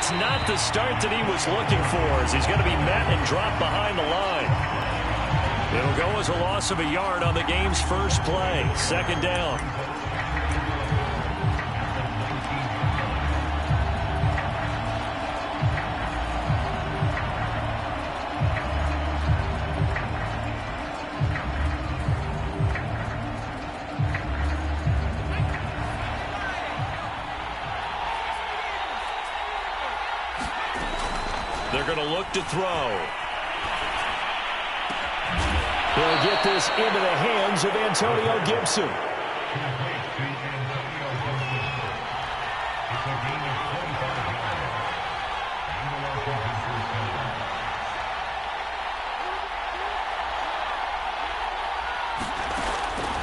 It's not the start that he was looking for, as he's going to be met and dropped behind the line. It'll go as a loss of a yard on the game's first play. Second down. They're going to look to throw. They'll get this into the hands of Antonio Gibson.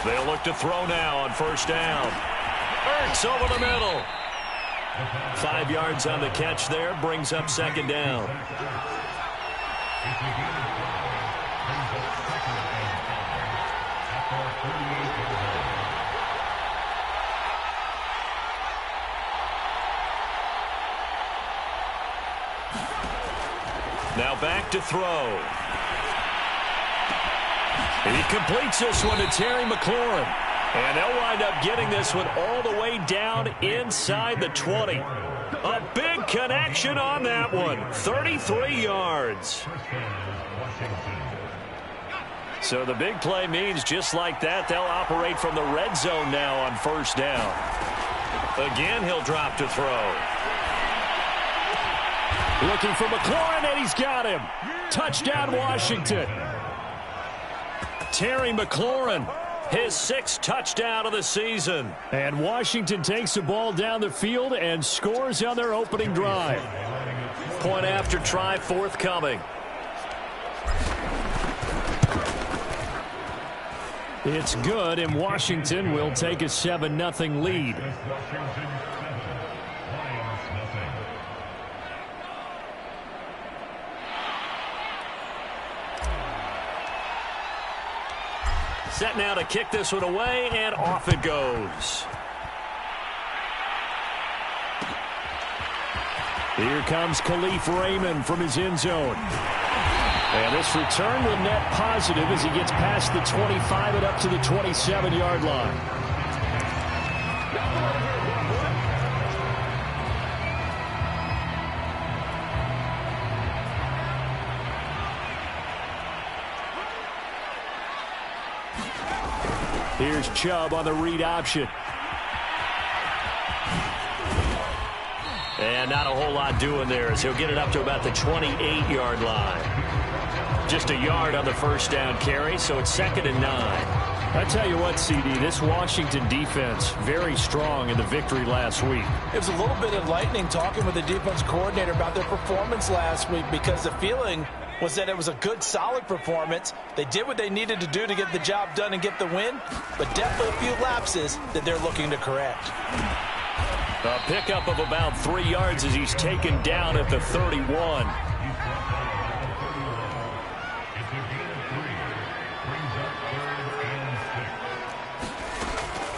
They'll look to throw now on first down. Ertz over the middle. 5 yards on the catch there, brings up second down. Now back to throw. He completes this one to Terry McLaurin. And they'll wind up getting this one all the way down inside the 20. A big connection on that one. 33 yards. So the big play means just like that, they'll operate from the red zone now on first down. Again, he'll drop to throw. Looking for McLaurin, and he's got him. Touchdown, Washington. Terry McLaurin, his 6th touchdown of the season. And Washington takes the ball down the field and scores on their opening drive. Point after try forthcoming. It's good, and Washington will take a 7-0 lead. Set now to kick this one away, and off it goes. Here comes Khalif Raymond from his end zone. And this return will net positive as he gets past the 25 and up to the 27-yard line. Here's Chubb on the read option. And not a whole lot doing there as he'll get it up to about the 28-yard line. Just a yard on the first down carry, so it's 2nd and 9. I tell you what, CD, this Washington defense, very strong in the victory last week. It was a little bit enlightening talking with the defense coordinator about their performance last week, because the feeling was that it was a good, solid performance. They did what they needed to do to get the job done and get the win, but definitely a few lapses that they're looking to correct. A pickup of about 3 yards as he's taken down at the 31.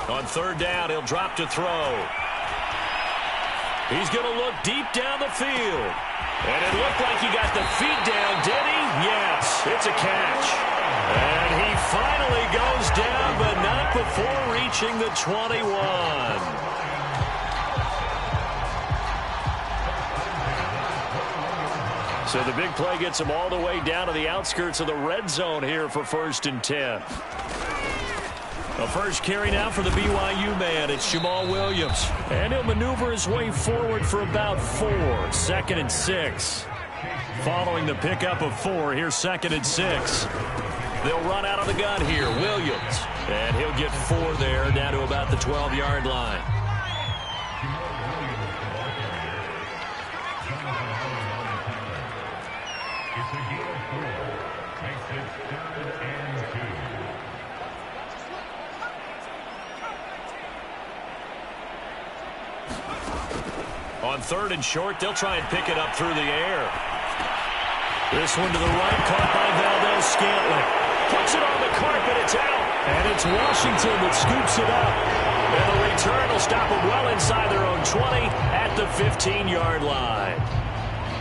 On third down, he'll drop to throw. He's going to look deep down the field. And it looked like he got the feet down, did he? Yes, it's a catch. And he finally goes down, but not before reaching the 21. So the big play gets him all the way down to the outskirts of the red zone here for 1st and 10. A first carry now for the BYU man. It's Jamal Williams. And he'll maneuver his way forward for about 4. 2nd and 6. Following the pickup of 4, here's 2nd and 6. They'll run out of the gun here. Williams. And he'll get 4 there, down to about the 12-yard line. On 3rd and short, they'll try and pick it up through the air. This one to the right, caught by Valdez-Scantling. Puts it on the carpet, it's out. And it's Washington that scoops it up. And the return will stop them well inside their own 20 at the 15-yard line.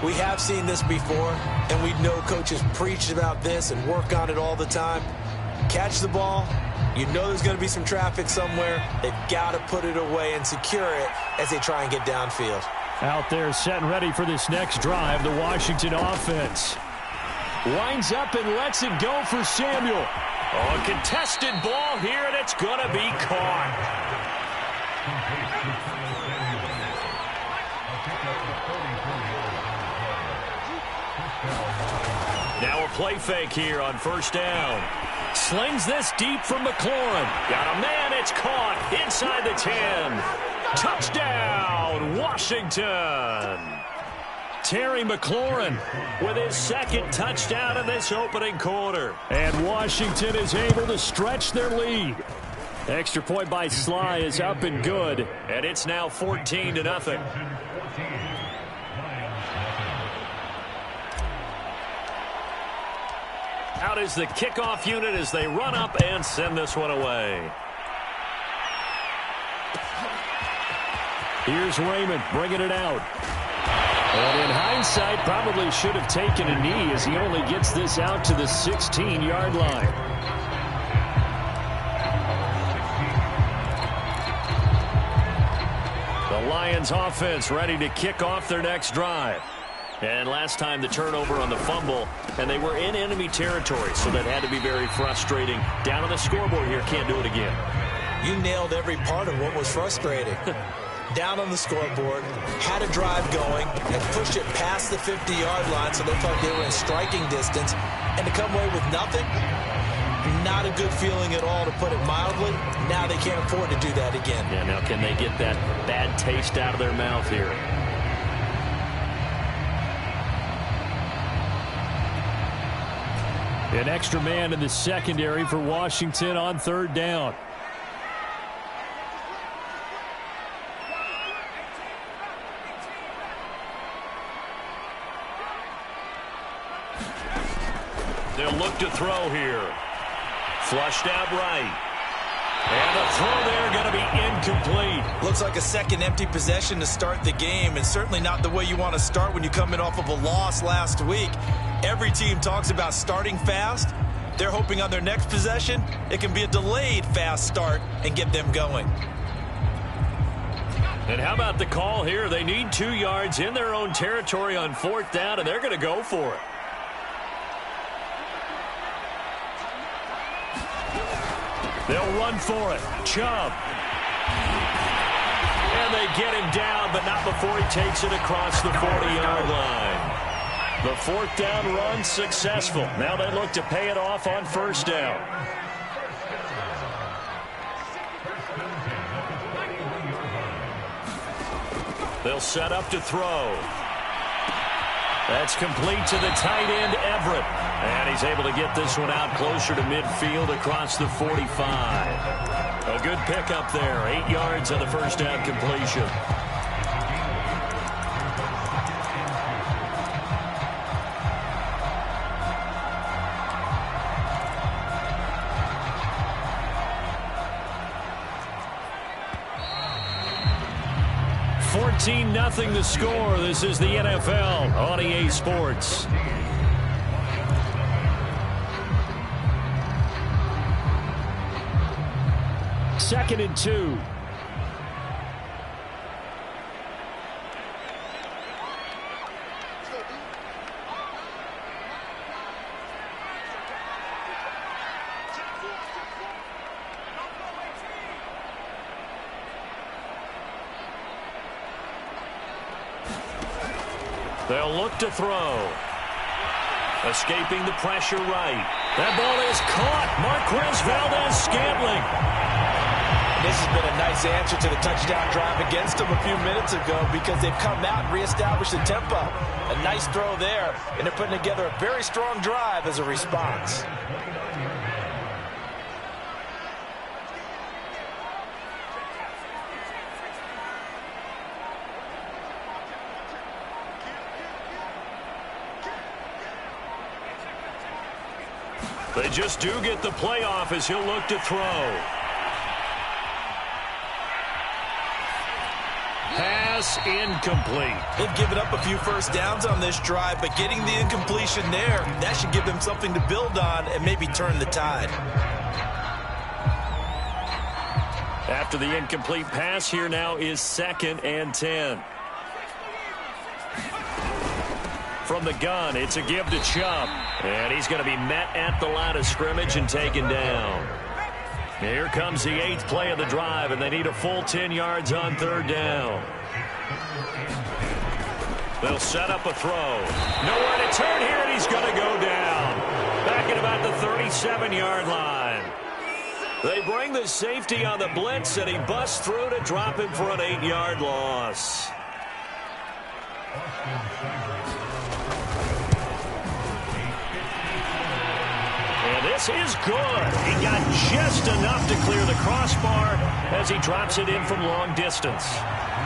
We have seen this before, and we know coaches preach about this and work on it all the time. Catch the ball. You know there's going to be some traffic somewhere. They've got to put it away and secure it as they try and get downfield. Out there set and ready for this next drive, the Washington offense. Winds up and lets it go for Samuel. Oh, a contested ball here, and it's going to be caught. Now a play fake here on first down. Slings this deep from McLaurin. Got a man, it's caught inside the 10. Touchdown, Washington. Terry McLaurin with his second touchdown in this opening quarter. And Washington is able to stretch their lead. Extra point by Sly is up and good. And it's now 14-0. Out is the kickoff unit as they run up and send this one away. Here's Raymond bringing it out. And in hindsight, probably should have taken a knee as he only gets this out to the 16-yard line. The Lions offense ready to kick off their next drive. And last time the turnover on the fumble, and they were in enemy territory, so that had to be very frustrating. Down on the scoreboard here, can't do it again. You nailed every part of what was frustrating. Down on the scoreboard, had a drive going, and pushed it past the 50-yard line so they thought they were in striking distance, and to come away with nothing, not a good feeling at all, to put it mildly. Now they can't afford to do that again. Yeah, now can they get that bad taste out of their mouth here? An extra man in the secondary for Washington on third down. They'll look to throw here. Flushed out right. And the throw there going to be incomplete. Looks like a second empty possession to start the game, and certainly not the way you want to start when you come in off of a loss last week. Every team talks about starting fast. They're hoping on their next possession, it can be a delayed fast start and get them going. And how about the call here? They need 2 yards in their own territory on fourth down, and they're going to go for it. They'll run for it. Chubb. And they get him down, but not before he takes it across the 40-yard line. The fourth down run successful. Now they look to pay it off on first down. They'll set up to throw. That's complete to the tight end, Everett. And he's able to get this one out closer to midfield across the 45. A good pickup there. 8 yards on the first down completion. Nothing the score. This is the NFL on EA Sports. Second and 2. They'll look to throw. Escaping the pressure right. That ball is caught. Marquez Valdez-Scantling. This has been a nice answer to the touchdown drive against them a few minutes ago because they've come out and reestablished the tempo. A nice throw there, and they're putting together a very strong drive as a response. They just do get the playoff as he'll look to throw. pass incomplete. They've given up a few first downs on this drive, but getting the incompletion there, that should give them something to build on and maybe turn the tide. After the incomplete pass, here now is 2nd and 10. From the gun, it's a give to Chubb. And he's going to be met at the line of scrimmage and taken down. Here comes the 8th play of the drive, and they need a full 10 yards on 3rd down. They'll set up a throw. Nowhere to turn here, and he's going to go down. Back at about the 37-yard line. They bring the safety on the blitz, and he busts through to drop him for an 8-yard loss. And this is good. He got just enough to clear the crossbar as he drops it in from long distance.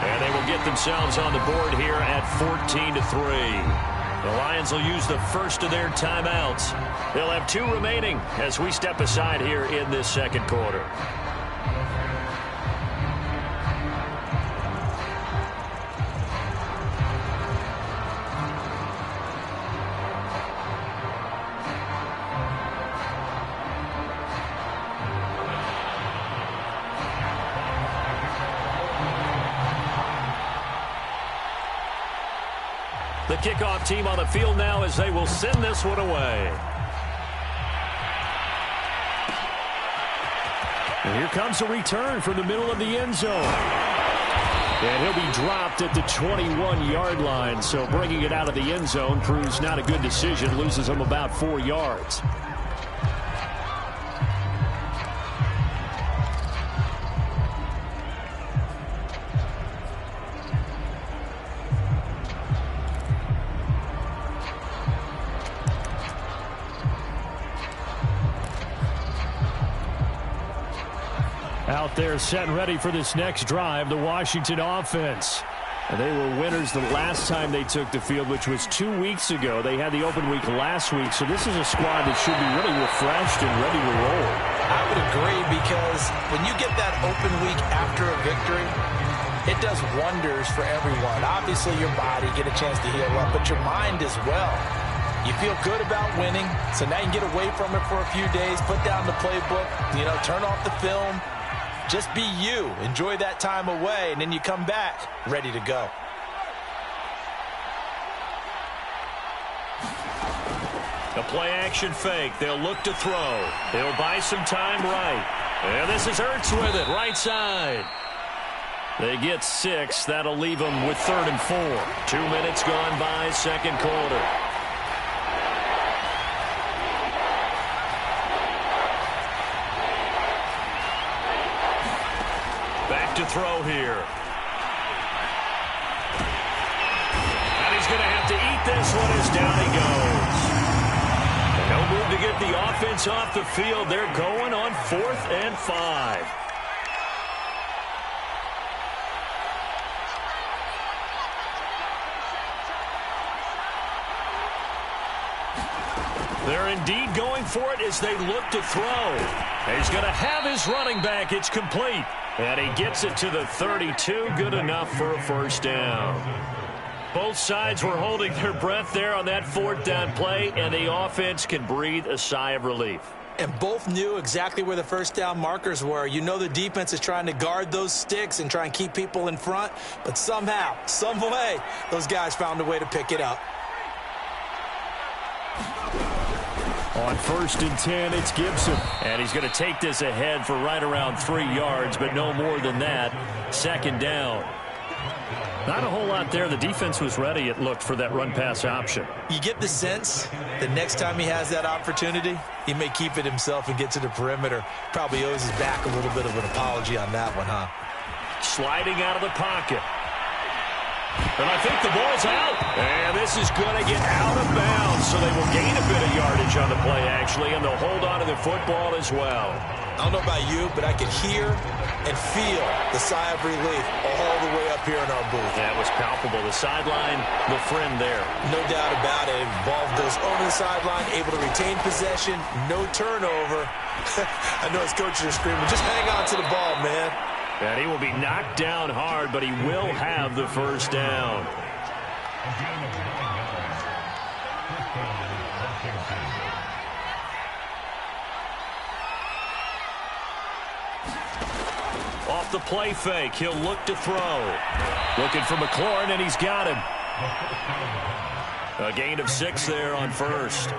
And they will get themselves on the board here at 14-3. The Lions will use the first of their timeouts. They'll have 2 remaining as we step aside here in this 2nd quarter. The kickoff team on the field now as they will send this one away. And here comes a return from the middle of the end zone. And he'll be dropped at the 21-yard line. So bringing it out of the end zone proves not a good decision. Loses him about 4 yards. Out there set and ready for this next drive, the Washington offense. And they were winners the last time they took the field, which was 2 weeks ago. They had the open week last week, so this is a squad that should be really refreshed and ready to roll. I would agree, because when you get that open week after a victory, it does wonders for everyone. Obviously, your body get a chance to heal up, but your mind as well. You feel good about winning, so now you can get away from it for a few days, put down the playbook, turn off the film. Just be you. Enjoy that time away, and then you come back ready to go. A play-action fake. They'll look to throw. They'll buy some time right. And this is Ertz with it, right side. They get 6. That'll leave them with 3rd and 4. 2 minutes gone by, 2nd quarter. Back to throw here. And he's going to have to eat this one as down he goes. And no move to get the offense off the field. They're going on 4th and 5. They're indeed going for it as they look to throw. And he's going to have his running back. It's complete. And he gets it to the 32. Good enough for a 1st down. Both sides were holding their breath there on that 4th down play, and the offense can breathe a sigh of relief. And both knew exactly where the 1st down markers were. The defense is trying to guard those sticks and try and keep people in front, but somehow, some way, those guys found a way to pick it up. On 1st and 10, it's Gibson. And he's going to take this ahead for right around 3 yards, but no more than that. 2nd down. Not a whole lot there. The defense was ready, it looked, for that run-pass option. You get the sense that next time he has that opportunity, he may keep it himself and get to the perimeter. Probably owes his back a little bit of an apology on that one, huh? Sliding out of the pocket. And I think the ball's out. And this is going to get out of bounds, so they will gain a bit of yardage on the play, actually, and they'll hold on to the football as well. I don't know about you, but I could hear and feel the sigh of relief all the way up here in our booth. That was palpable. The sideline, the friend there. No doubt about it. Ball goes over the sideline, able to retain possession, no turnover. I know his coaches are screaming, just hang on to the ball, man. And he will be knocked down hard, but he will have the first down. Off the play fake, he'll look to throw. Looking for McLaurin, and he's got him. A gain of 6 there on first.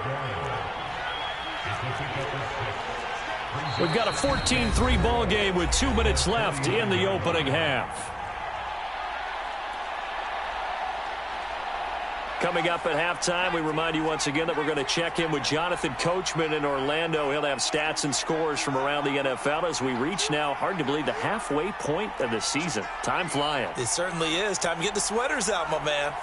We've got a 14-3 ball game with 2 minutes left in the opening half. Coming up at halftime, we remind you once again that we're going to check in with Jonathan Coachman in Orlando. He'll have stats and scores from around the NFL as we reach now, hard to believe, the halfway point of the season. Time flying. It certainly is. Time to get the sweaters out, my man.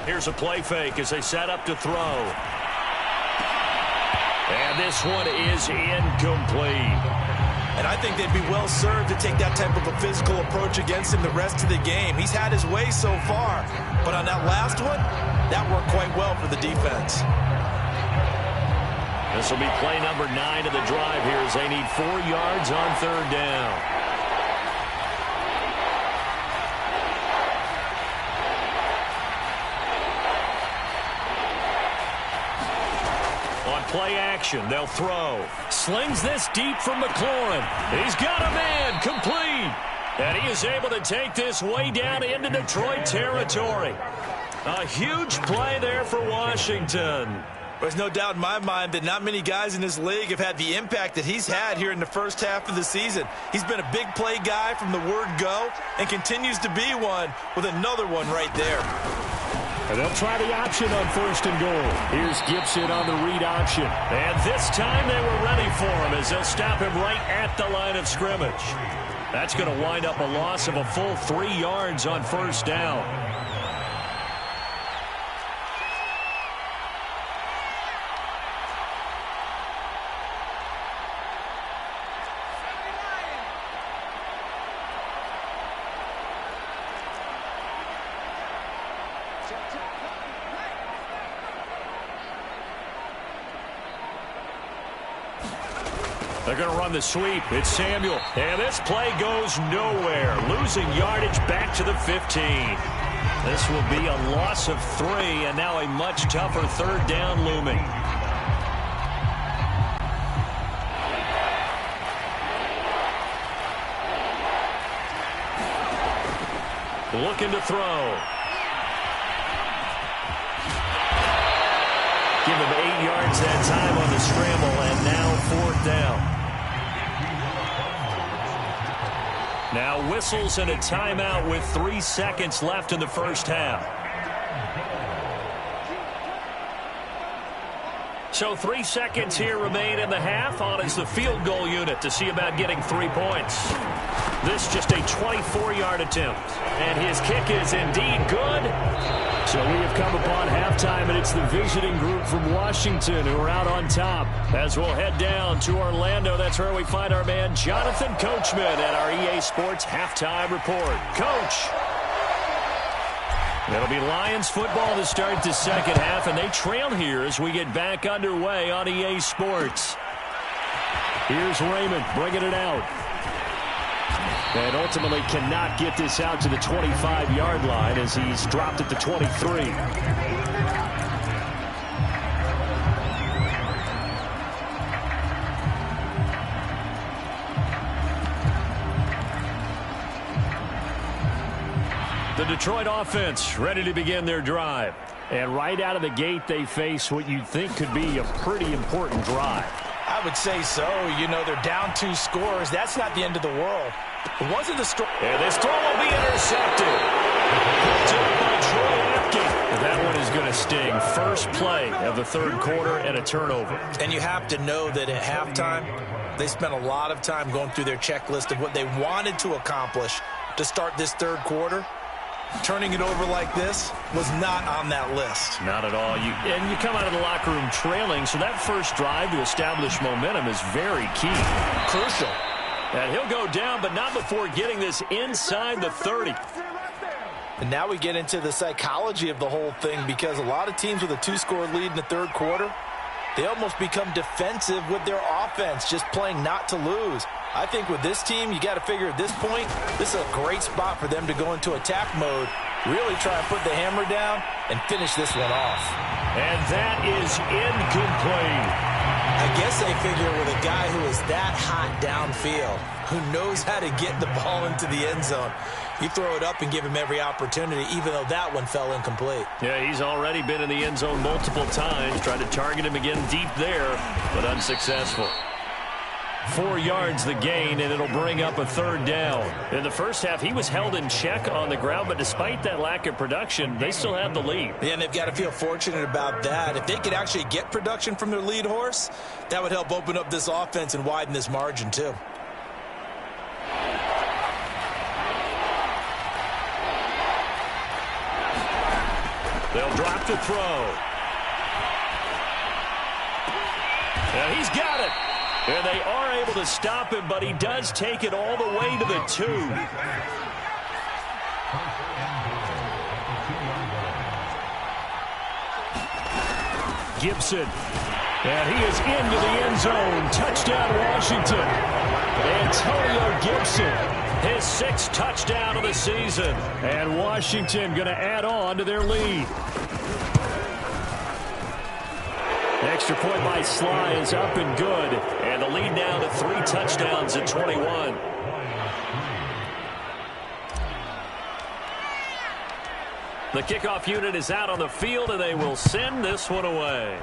Here's a play fake as they set up to throw. And this one is incomplete. And I think they'd be well served to take that type of a physical approach against him the rest of the game. He's had his way so far, but on that last one, that worked quite well for the defense. This will be play number 9 of the drive here as they need 4 yards on third down. Play action. They'll throw. Slings this deep from McLaurin. He's got a man. Complete. And he is able to take this way down into Detroit territory. A huge play there for Washington. There's no doubt in my mind that not many guys in this league have had the impact that he's had here in the first half of the season. He's been a big play guy from the word go and continues to be one with another one right there. And they'll try the option on first and goal. Here's Gibson on the read option. And this time they were ready for him as they'll stop him right at the line of scrimmage. That's going to wind up a loss of a full 3 yards on first down. They're going to run the sweep. It's Samuel. And this play goes nowhere. Losing yardage back to the 15. This will be a loss of 3, and now a much tougher third down looming. Looking to throw. Give him 8 yards that time on the scramble, and now 4th down. Now whistles and a timeout with 3 seconds left in the first half. So 3 seconds here remain in the half. On is the field goal unit to see about getting 3 points. This just a 24-yard attempt. And his kick is indeed good. So we have come upon halftime, and it's the visiting group from Washington who are out on top. As we'll head down to Orlando, that's where we find our man Jonathan Coachman at our EA Sports Halftime Report. Coach. It'll be Lions football to start the second half, and they trail here as we get back underway on EA Sports. Here's Raymond bringing it out. And ultimately cannot get this out to the 25-yard line as he's dropped at the 23. The Detroit offense ready to begin their drive. And right out of the gate, they face what you'd think could be a pretty important drive. I would say so. You know, they're down 2 scores. That's not the end of the world. It wasn't the story. And this throw will be intercepted. That one is going to sting. First play of the third quarter and a turnover. And you have to know that at halftime, they spent a lot of time going through their checklist of what they wanted to accomplish to start this third quarter. Turning it over like this was not on that list. Not at all. And you come out of the locker room trailing, so that first drive to establish momentum is very key. Crucial. And he'll go down, but not before getting this inside the 30. And now we get into the psychology of the whole thing, because a lot of teams with a 2-score lead in the third quarter, they almost become defensive with their offense, just playing not to lose. I think with this team, you got to figure at this point, this is a great spot for them to go into attack mode, really try and put the hammer down and finish this one off. And that is incomplete. I guess they figure with a guy who is that hot downfield, who knows how to get the ball into the end zone, you throw it up and give him every opportunity, even though that one fell incomplete. Yeah, he's already been in the end zone multiple times, tried to target him again deep there, but unsuccessful. 4 yards the gain, and it'll bring up a third down. In the first half, he was held in check on the ground, but despite that lack of production, they still have the lead. Yeah, and they've got to feel fortunate about that. If they could actually get production from their lead horse, that would help open up this offense and widen this margin too. They'll drop to throw. And he's got it. And they are able to stop him, but he does take it all the way to the 2. Gibson. And he is into the end zone. Touchdown, Washington. Antonio Gibson, his 6th touchdown of the season. And Washington going to add on to their lead. Extra point by Sly is up and good. And the lead now to 3 touchdowns at 21. The kickoff unit is out on the field, and they will send this one away.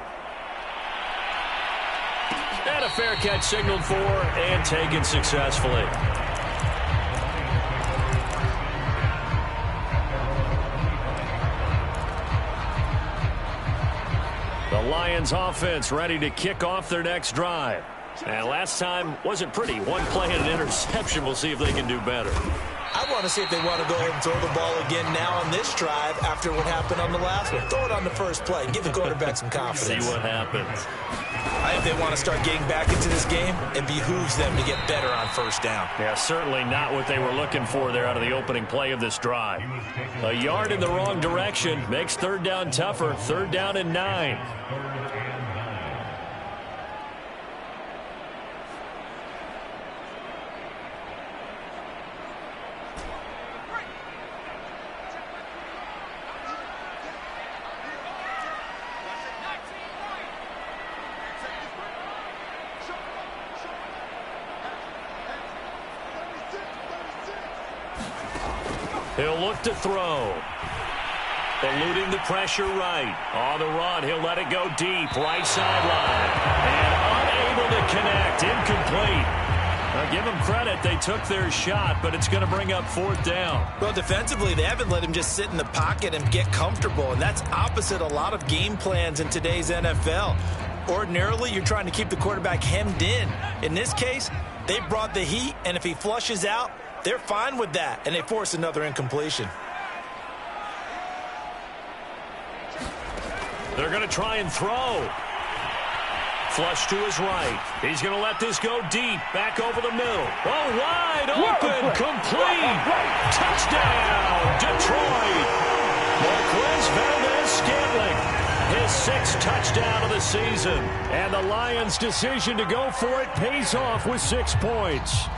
And a fair catch signaled for and taken successfully. The Lions offense ready to kick off their next drive. And last time wasn't pretty. One play and an interception. We'll see if they can do better. I want to see if they want to go ahead and throw the ball again now on this drive after what happened on the last one. Throw it on the first play and give the quarterback some confidence. See what happens. If they want to start getting back into this game, it behooves them to get better on first down. Yeah, certainly not what they were looking for there out of the opening play of this drive. A yard in the wrong direction makes third down tougher. 3rd down and 9. He'll look to throw. Eluding the pressure right. On the run, he'll let it go deep. Right sideline. And unable to connect. Incomplete. Now, give them credit. They took their shot, but it's going to bring up 4th down. Well, defensively, they haven't let him just sit in the pocket and get comfortable, and that's opposite a lot of game plans in today's NFL. Ordinarily, you're trying to keep the quarterback hemmed in. In this case, they brought the heat, and if he flushes out, they're fine with that, and they force another incompletion. They're going to try and throw. Flush to his right. He's going to let this go deep. Back over the middle. Oh, wide open. Complete. Touchdown, Detroit. Marquez Valdez-Scantling. His 6th touchdown of the season. And the Lions' decision to go for it pays off with 6 points.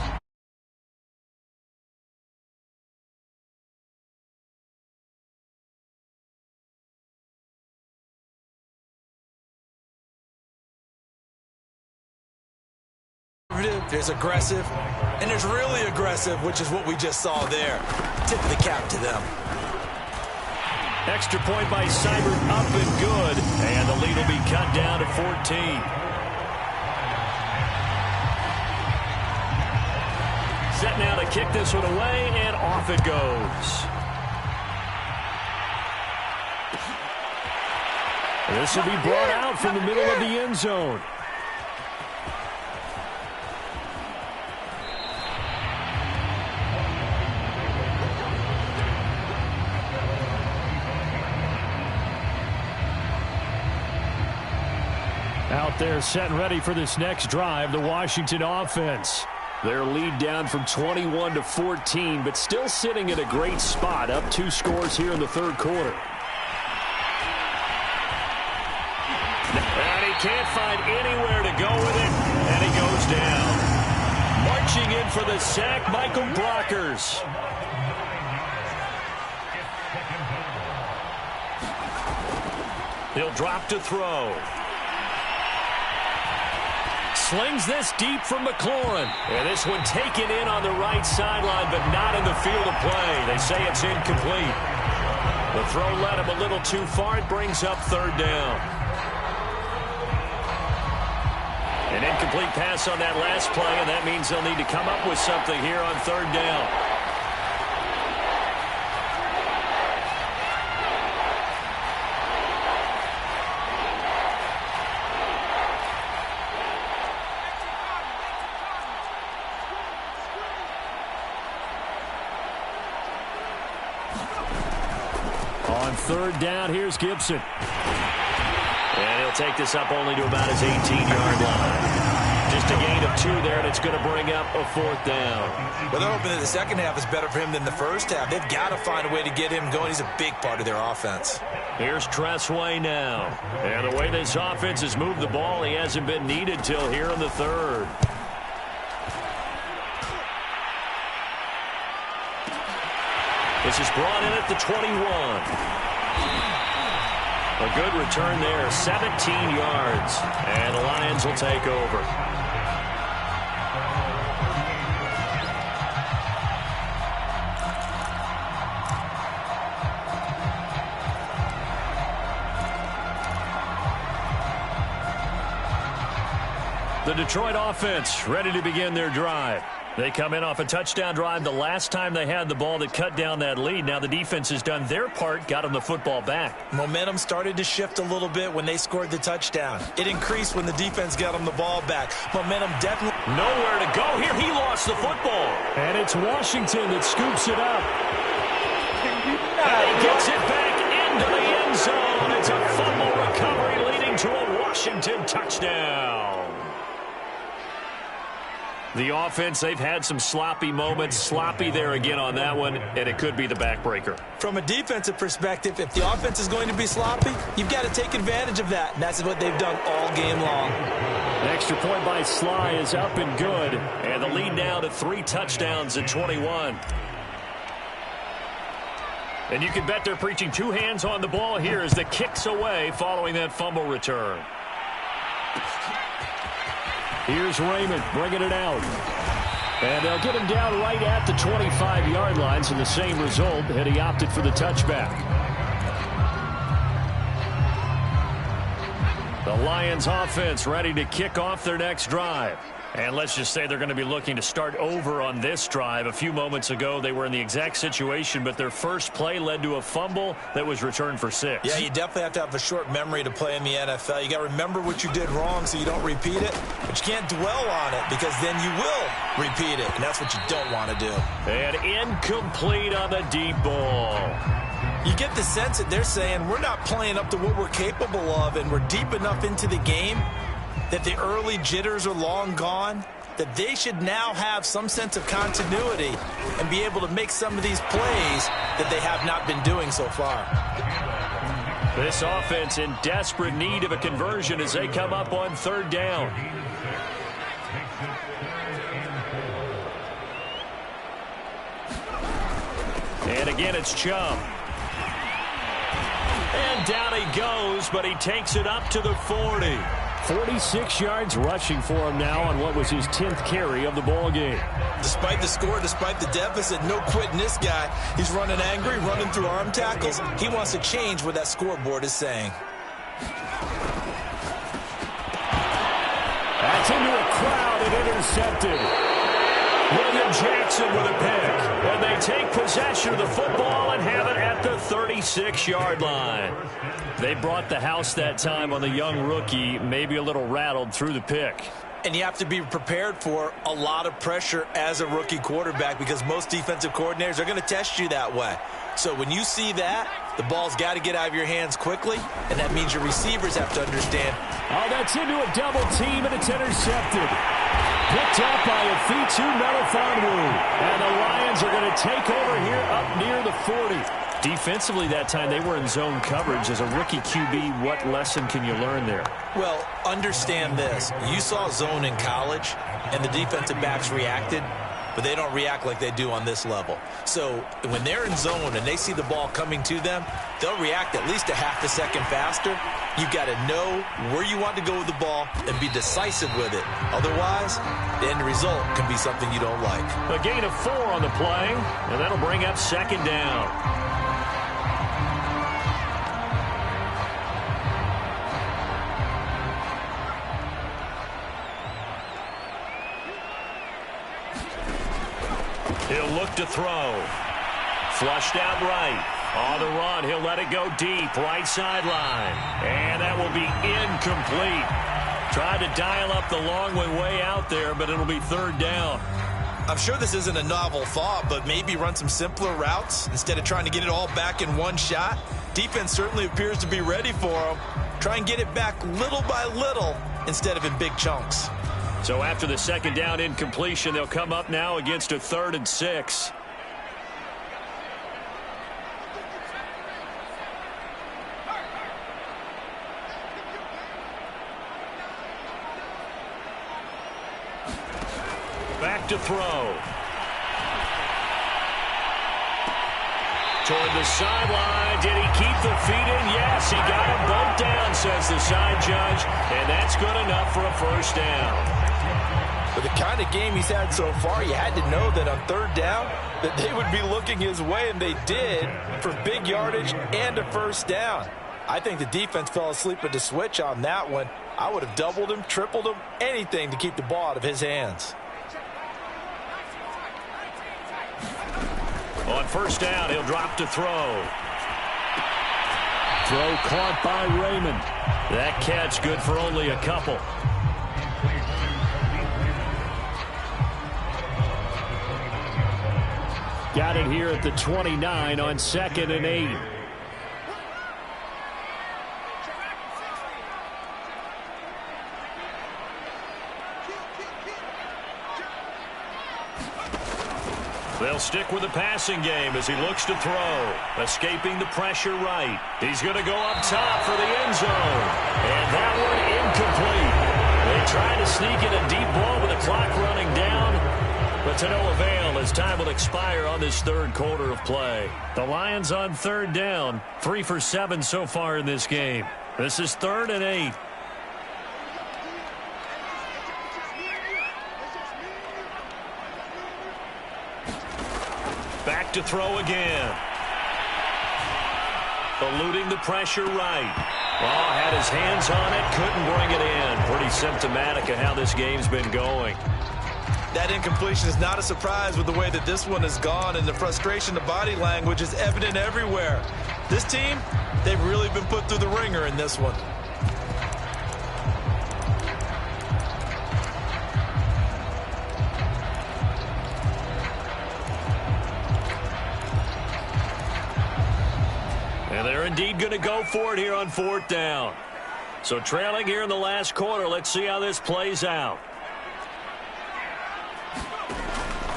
There's aggressive, and there's really aggressive, which is what we just saw there. Tip of the cap to them. Extra point by Seibert, up and good. And the lead will be cut down to 14. Set now to kick this one away, and off it goes. This will be brought out from the middle of the end zone. Out there set and ready for this next drive, the Washington offense. Their lead down from 21 to 14, but still sitting in a great spot, up 2 scores here in the third quarter. And he can't find anywhere to go with it, and he goes down. Marching in for the sack, Michael Brockers. He'll drop to throw. Slings this deep from McLaurin. And this one taken in on the right sideline, but not in the field of play. They say it's incomplete. The throw led him a little too far. It brings up third down. An incomplete pass on that last play, and that means they'll need to come up with something here on third down. On third down, here's Gibson. And he'll take this up only to about his 18-yard line. Just a gain of 2 there, and it's going to bring up a fourth down. Well, they're hoping that the second half is better for him than the first half. They've got to find a way to get him going. He's a big part of their offense. Here's Tressway now. And the way this offense has moved the ball, he hasn't been needed till here in the third. This is brought in at the 21. A good return there, 17 yards. And the Lions will take over. The Detroit offense ready to begin their drive. They come in off a touchdown drive the last time they had the ball that cut down that lead. Now the defense has done their part, got them the football back. Momentum started to shift a little bit when they scored the touchdown. It increased when the defense got them the ball back. Momentum definitely... Nowhere to go here. He lost the football. And it's Washington that scoops it up. And he gets it back into the end zone. It's a fumble recovery leading to a Washington touchdown. The offense, they've had some sloppy moments. Sloppy there again on that one, and it could be the backbreaker. From a defensive perspective, if the offense is going to be sloppy, you've got to take advantage of that, and that's what they've done all game long. Extra point by Sly is up and good, and the lead now to 3 touchdowns at 21. And you can bet they're preaching 2 hands on the ball here as the kick's away following that fumble return. Here's Raymond bringing it out. And they'll get him down right at the 25-yard line, so the same result, and he opted for the touchback. The Lions offense ready to kick off their next drive. And let's just say they're going to be looking to start over on this drive. A few moments ago, they were in the exact situation, but their first play led to a fumble that was returned for 6. Yeah, you definitely have to have a short memory to play in the NFL. You got to remember what you did wrong so you don't repeat it, but you can't dwell on it because then you will repeat it, and that's what you don't want to do. And incomplete on the deep ball. You get the sense that they're saying we're not playing up to what we're capable of, and we're deep enough into the game that the early jitters are long gone, that they should now have some sense of continuity and be able to make some of these plays that they have not been doing so far. This offense in desperate need of a conversion as they come up on third down. And again, it's Chubb. And down he goes, but he takes it up to the 40. 46 yards rushing for him now on what was his 10th carry of the ball game. Despite the score, despite the deficit, no quitting this guy. He's running angry, running through arm tackles. He wants to change what that scoreboard is saying. That's into a crowd and intercepted. William Jackson with a pick. And they take possession of the football and have it at the 36-yard line. They brought the house that time on the young rookie, maybe a little rattled through the pick. And you have to be prepared for a lot of pressure as a rookie quarterback because most defensive coordinators are going to test you that way. So when you see that, the ball's got to get out of your hands quickly, and that means your receivers have to understand. Oh, that's into a double team, and it's intercepted. Picked up by Afitu Melifonwu. And the Lions are going to take over here up near the 40. Defensively that time, they were in zone coverage. As a rookie QB, what lesson can you learn there? Well, understand this. You saw zone in college, and the defensive backs reacted, but they don't react like they do on this level. So when they're in zone and they see the ball coming to them, they'll react at least a half a second faster. You've got to know where you want to go with the ball and be decisive with it. Otherwise, the end result can be something you don't like. A gain of 4 on the play, and that'll bring up second down. He'll look to throw. Flushed out right. On the run, he'll let it go deep. Right sideline. And that will be incomplete. Tried to dial up the long way out there, but it'll be third down. I'm sure this isn't a novel thought, but maybe run some simpler routes instead of trying to get it all back in one shot. Defense certainly appears to be ready for him. Try and get it back little by little instead of in big chunks. So after the second down incompletion, they'll come up now against a 3rd and 6. Back to throw. Toward the sideline. Did he keep the feet in? Yes, he got them both down, says the side judge. And that's good enough for a first down. With the kind of game he's had so far, you had to know that on third down that they would be looking his way, and they did, for big yardage and a first down. I think the defense fell asleep at the switch on that one. I would have doubled him, tripled him, anything to keep the ball out of his hands. On first down, he'll drop to throw. Throw caught by Raymond. That catch good for only a couple. Got it here at the 29 on 2nd and 8. They'll stick with the passing game as he looks to throw. Escaping the pressure right. He's going to go up top for the end zone. And that one incomplete. They tried to sneak in a deep ball with the clock running down, but to no avail as time will expire on this third quarter of play. The Lions on third down. 3 for 7 so far in this game. This is 3rd and 8. Back to throw again. Eluding the pressure right. Oh, had his hands on it, couldn't bring it in. Pretty symptomatic of how this game's been going. That incompletion is not a surprise with the way that this one has gone, and the frustration, the body language is evident everywhere. This team, they've really been put through the ringer in this one. And they're indeed going to go for it here on 4th down. So trailing here in the last quarter, let's see how this plays out.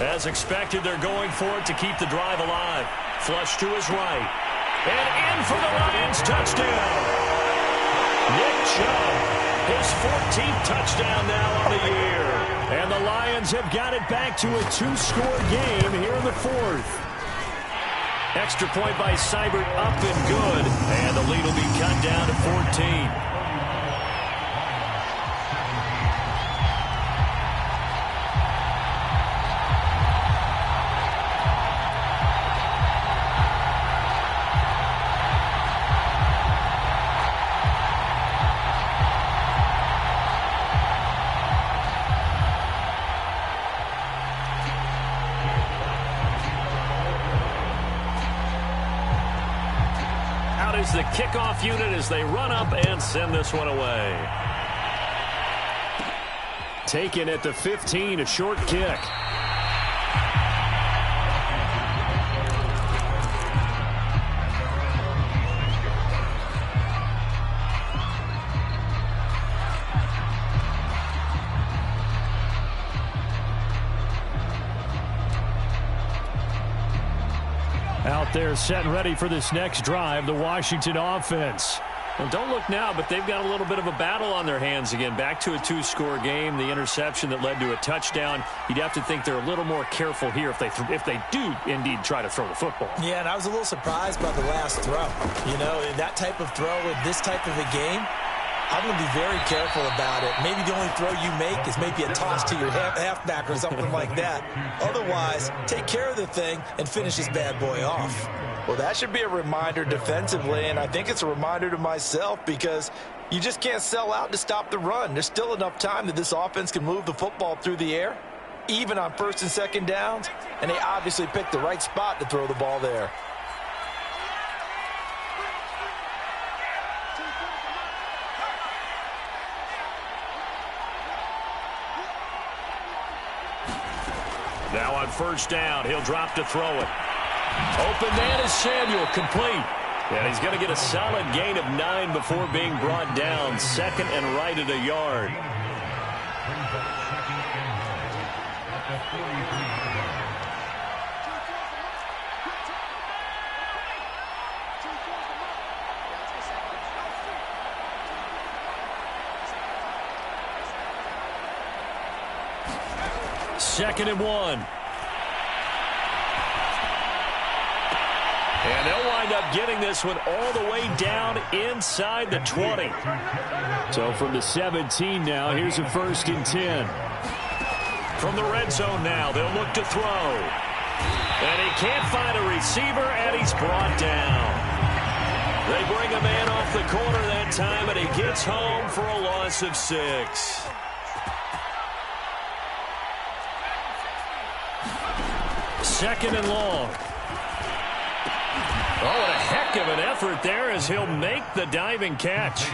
As expected, they're going for it to keep the drive alive. Flush to his right. And in for the Lions touchdown. Nick Chubb, his 14th touchdown now on the year. And the Lions have got it back to a 2-score game here in the 4th. Extra point by Seibert up and good. And the lead will be cut down to 14. Is the kickoff unit as they run up and send this one away. Taken at the 15, a short kick. Out there set and ready for this next drive, the Washington offense. Well, don't look now, but they've got a little bit of a battle on their hands again. Back to a two-score game. The interception that led to a touchdown. You'd have to think they're a little more careful here if they do indeed try to throw the football. Yeah, and I was a little surprised by the last throw. You know, that type of throw in this type of a game, I'm going to be very careful about it. Maybe the only throw you make is maybe a toss to your halfback or something like that. Otherwise, take care of the thing and finish this bad boy off. Well, that should be a reminder defensively, and I think it's a reminder to myself because you just can't sell out to stop the run. There's still enough time that this offense can move the football through the air, even on first and second downs, and they obviously picked the right spot to throw the ball there. Now on first down, he'll drop to throw it. Open man is Samuel, complete. And he's going to get a solid gain of 9 before being brought down. Second and right at a yard. Second and 1. And they'll wind up getting this one all the way down inside the 20. So from the 17 now, here's a first and 10. From the red zone now, they'll look to throw. And he can't find a receiver, and he's brought down. They bring a man off the corner that time, and he gets home for a loss of 6. Second and long. Oh, what a heck of an effort there as he'll make the diving catch.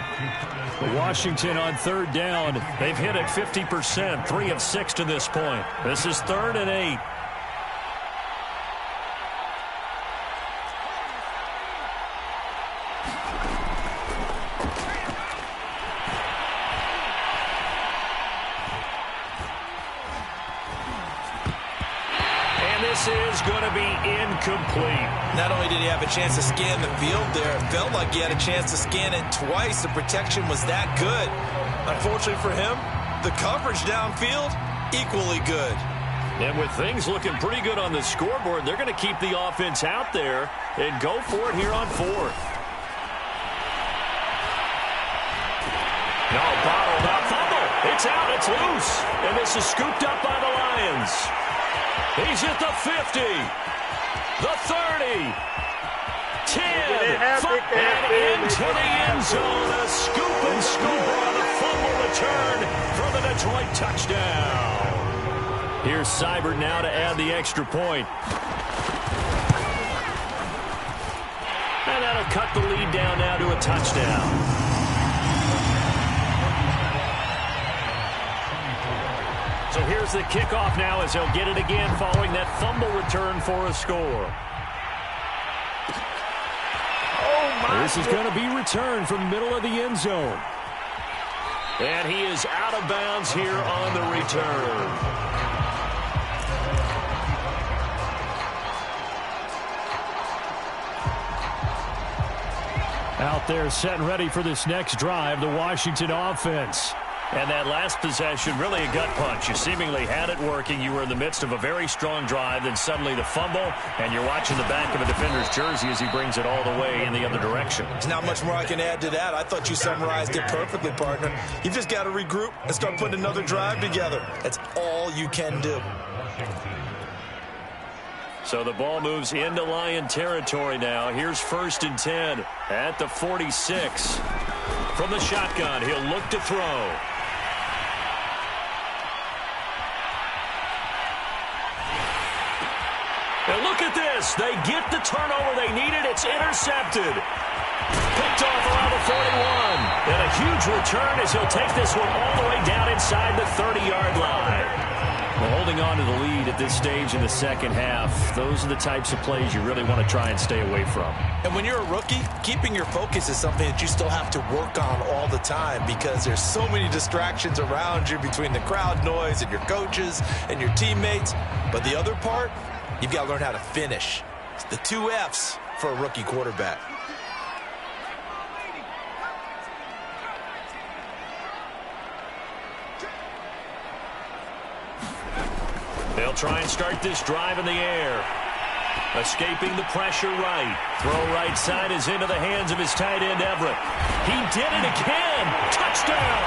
Washington on third down. They've hit it 50%, 3 of 6 to this point. This is 3rd and 8. Is going to be incomplete. Not only did he have a chance to scan the field there, it felt like he had a chance to scan it twice. The protection was that good. Unfortunately for him, the coverage downfield, equally good. And with things looking pretty good on the scoreboard, they're going to keep the offense out there and go for it here on 4th. No, bottled up, fumble. It's out, it's loose. And this is scooped up by the Lions. He's at the 50, the 30, 10, and into the end zone. A scoop and score on the fumble return for the Detroit touchdown. Here's Seibert now to add the extra point. And that'll cut the lead down now to a touchdown. So here's the kickoff now as he'll get it again following that fumble return for a score. This is going to be returned from the middle of the end zone. And he is out of bounds here on the return. Out there set and ready for this next drive, the Washington offense. And that last possession, really a gut punch. You seemingly had it working. You were in the midst of a very strong drive, then suddenly the fumble, and you're watching the back of a defender's jersey as he brings it all the way in the other direction. There's not much more I can add to that. I thought you summarized it perfectly, partner. You've just got to regroup and start putting another drive together. That's all you can do. So the ball moves into Lion territory now. Here's 1st and 10 at the 46. From the shotgun, he'll look to throw. And look at this. They get the turnover they needed. It's intercepted. Picked off around the 41. And a huge return as he'll take this one all the way down inside the 30-yard line. Well, holding on to the lead at this stage in the second half, those are the types of plays you really want to try and stay away from. And when you're a rookie, keeping your focus is something that you still have to work on all the time because there's so many distractions around you between the crowd noise and your coaches and your teammates. But the other part, you've got to learn how to finish. It's the 2 F's for a rookie quarterback. They'll try and start this drive in the air. Escaping the pressure right. Throw right side is into the hands of his tight end, Everett. He did it again. Touchdown.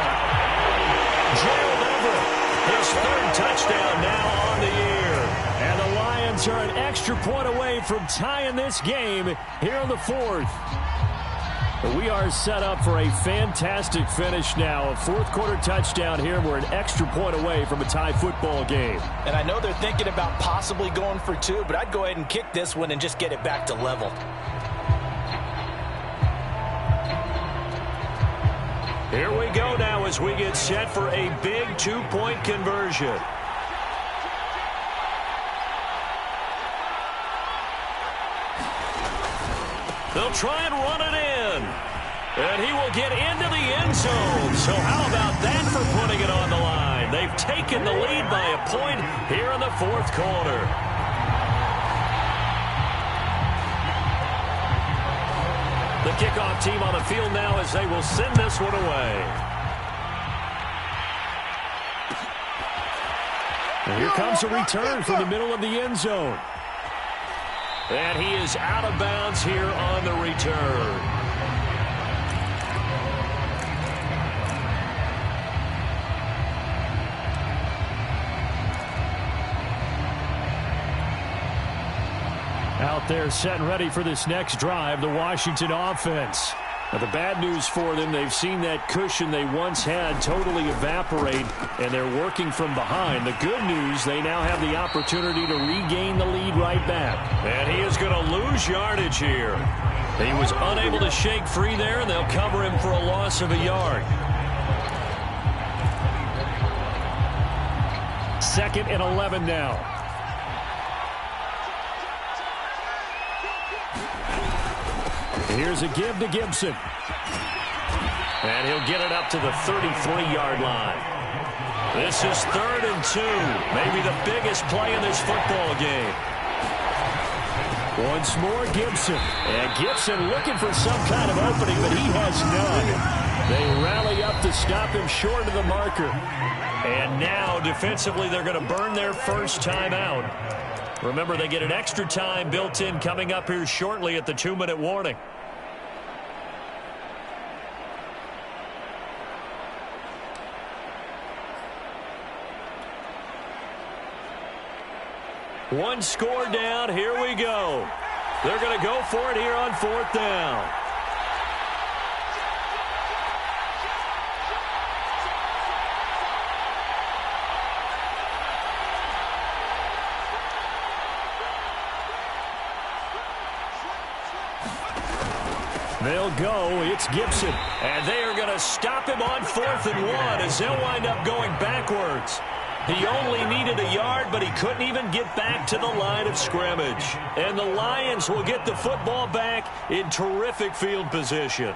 Gerald Everett, his 3rd touchdown now on the year. And the Lions are an extra point away from tying this game here in the 4th. But we are set up for a fantastic finish now. A 4th quarter touchdown here. We're an extra point away from a tie football game. And I know they're thinking about possibly going for 2, but I'd go ahead and kick this one and just get it back to level. Here we go now as we get set for a big 2-point conversion. They'll try and run it in. And he will get into the end zone. So how about that for putting it on the line? They've taken the lead by a point here in the 4th quarter. The kickoff team on the field now as they will send this one away. And here comes a return from the middle of the end zone. And he is out of bounds here on the return. Out there set and ready for this next drive, the Washington offense. Now, the bad news for them, they've seen that cushion they once had totally evaporate, and they're working from behind. The good news, they now have the opportunity to regain the lead right back. And he is going to lose yardage here. He was unable to shake free there, and they'll cover him for a loss of a yard. 2nd and 11 now. Here's a give to Gibson. And he'll get it up to the 33-yard line. This is 3rd and 2. Maybe the biggest play in this football game. Once more, Gibson. And Gibson looking for some kind of opening, but he has none. They rally up to stop him short of the marker. And now, defensively, they're going to burn their first time out. Remember, they get an extra time built in coming up here shortly at the 2-minute warning. One score down. Here we go. They're going to go for it here on 4th down. They'll go. It's Gibson. And they are going to stop him on 4th and 1 as they'll wind up going backwards. He only needed a yard, but he couldn't even get back to the line of scrimmage. And the Lions will get the football back in terrific field position.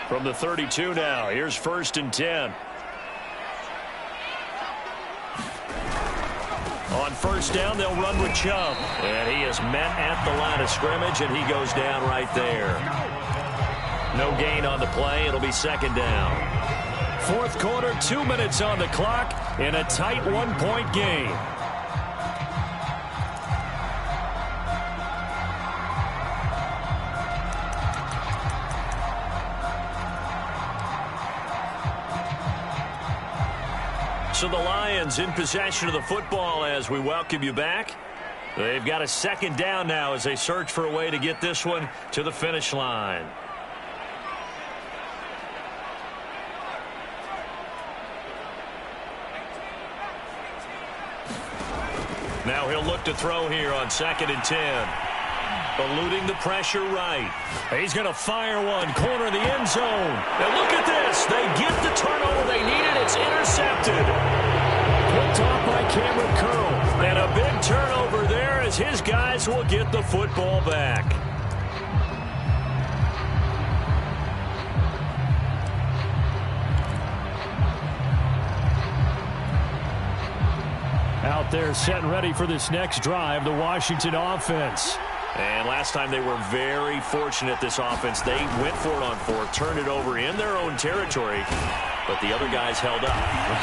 From the 32 now, here's 1st and 10. On 1st down, they'll run with Chubb. And he is met at the line of scrimmage, and he goes down right there. No gain on the play. It'll be 2nd down. 4th quarter, 2 minutes on the clock in a tight 1-point game. So the Lions in possession of the football as we welcome you back. They've got a 2nd down now as they search for a way to get this one to the finish line. Now he'll look to throw here on 2nd and 10. Eluding the pressure right. He's going to fire one. Corner of the end zone. And look at this. They get the turnover they needed. It's intercepted. Picked off by Cameron Curl. And a big turnover there as his guys will get the football back. Out there set and ready for this next drive, the Washington offense. And last time they were very fortunate, this offense. They went for it on fourth, turned it over in their own territory, but the other guys held up.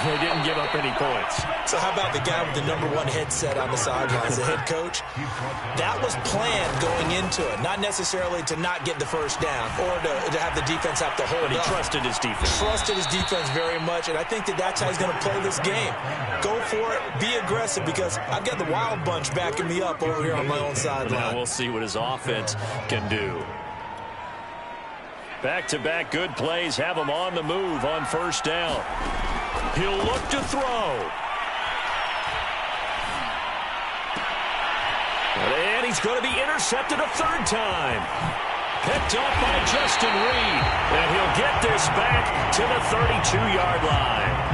They didn't give up any points. So how about the guy with the #1 headset on the sidelines, the head coach? That was planned going into it, not necessarily to not get the first down or to have the defense have to hold up. But he trusted his defense. Trusted his defense very much, and I think that's how he's going to play this game. Go for it, be aggressive, because I've got the Wild Bunch backing me up over here on my own sideline. Now we'll see what his offense can do. Back-to-back good plays have him on the move on first down. He'll look to throw. And he's going to be intercepted a third time. Picked up by Justin Reed. And he'll get this back to the 32-yard line.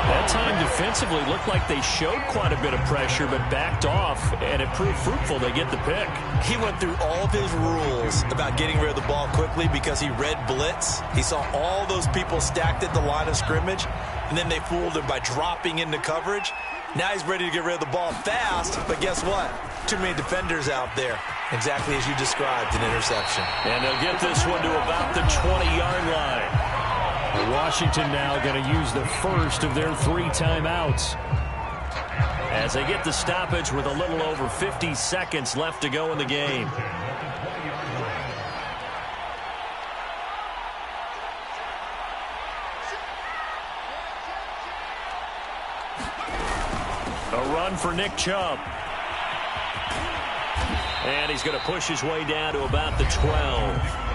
That time defensively looked like they showed quite a bit of pressure but backed off, and it proved fruitful. They get the pick. He went through all of his rules about getting rid of the ball quickly because he read blitz. He saw all those people stacked at the line of scrimmage, and then they fooled him by dropping into coverage. Now he's ready to get rid of the ball fast, but guess what? Too many defenders out there. Exactly as you described, an interception. And they'll get this one to about the 20-yard line. Washington now going to use the first of their 3 timeouts. As they get the stoppage with a little over 50 seconds left to go in the game. A run for Nick Chubb. And he's going to push his way down to about the 12.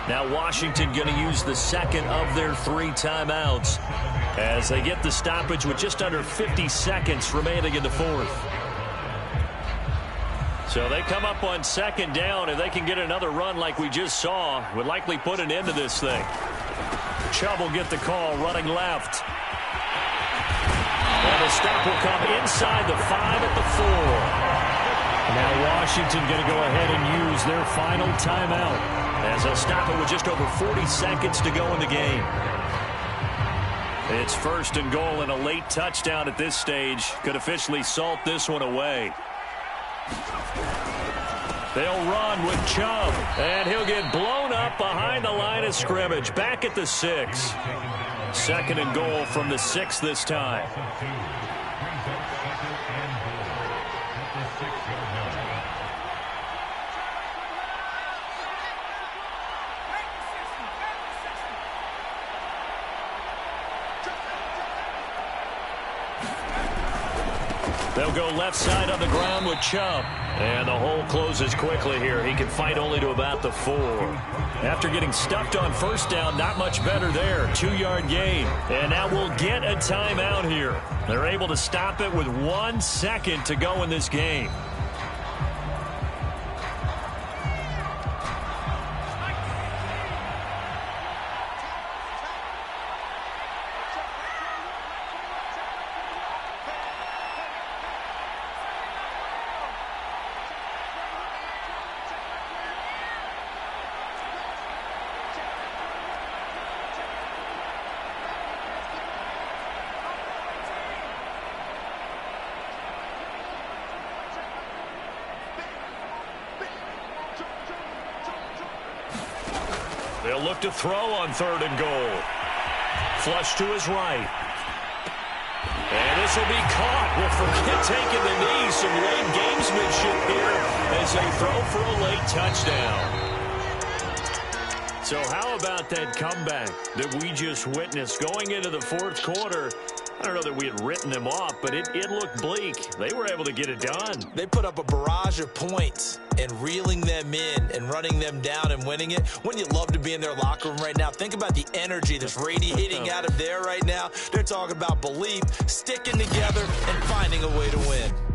Now Washington going to use the second of their 3 timeouts as they get the stoppage with just under 50 seconds remaining in the fourth. So they come up on second down. If they can get another run like we just saw, would likely put an end to this thing. Chubb will get the call running left. And the stop will come inside the 5 at the 4. Now Washington going to go ahead and use their final timeout, as they'll stop it with just over 40 seconds to go in the game. It's first and goal, and a late touchdown at this stage could officially salt this one away. They'll run with Chubb, and he'll get blown up behind the line of scrimmage, back at the 6. Second and goal from the 6 this time. They'll go left side on the ground with Chubb. And the hole closes quickly here. He can fight only to about the 4. After getting stuffed on first down, not much better there. 2-yard gain. And now we'll get a timeout here. They're able to stop it with 1 second to go in this game. They'll look to throw on third and goal. Flush to his right. And this will be caught. We'll forget taking the knee. Some late gamesmanship here as they throw for a late touchdown. So how about that comeback that we just witnessed going into the fourth quarter? I don't know that we had written them off, but it looked bleak. They were able to get it done. They put up a barrage of points, and reeling them in and running them down and winning it. Wouldn't you love to be in their locker room right now? Think about the energy that's radiating out of there right now. They're talking about belief, sticking together, and finding a way to win.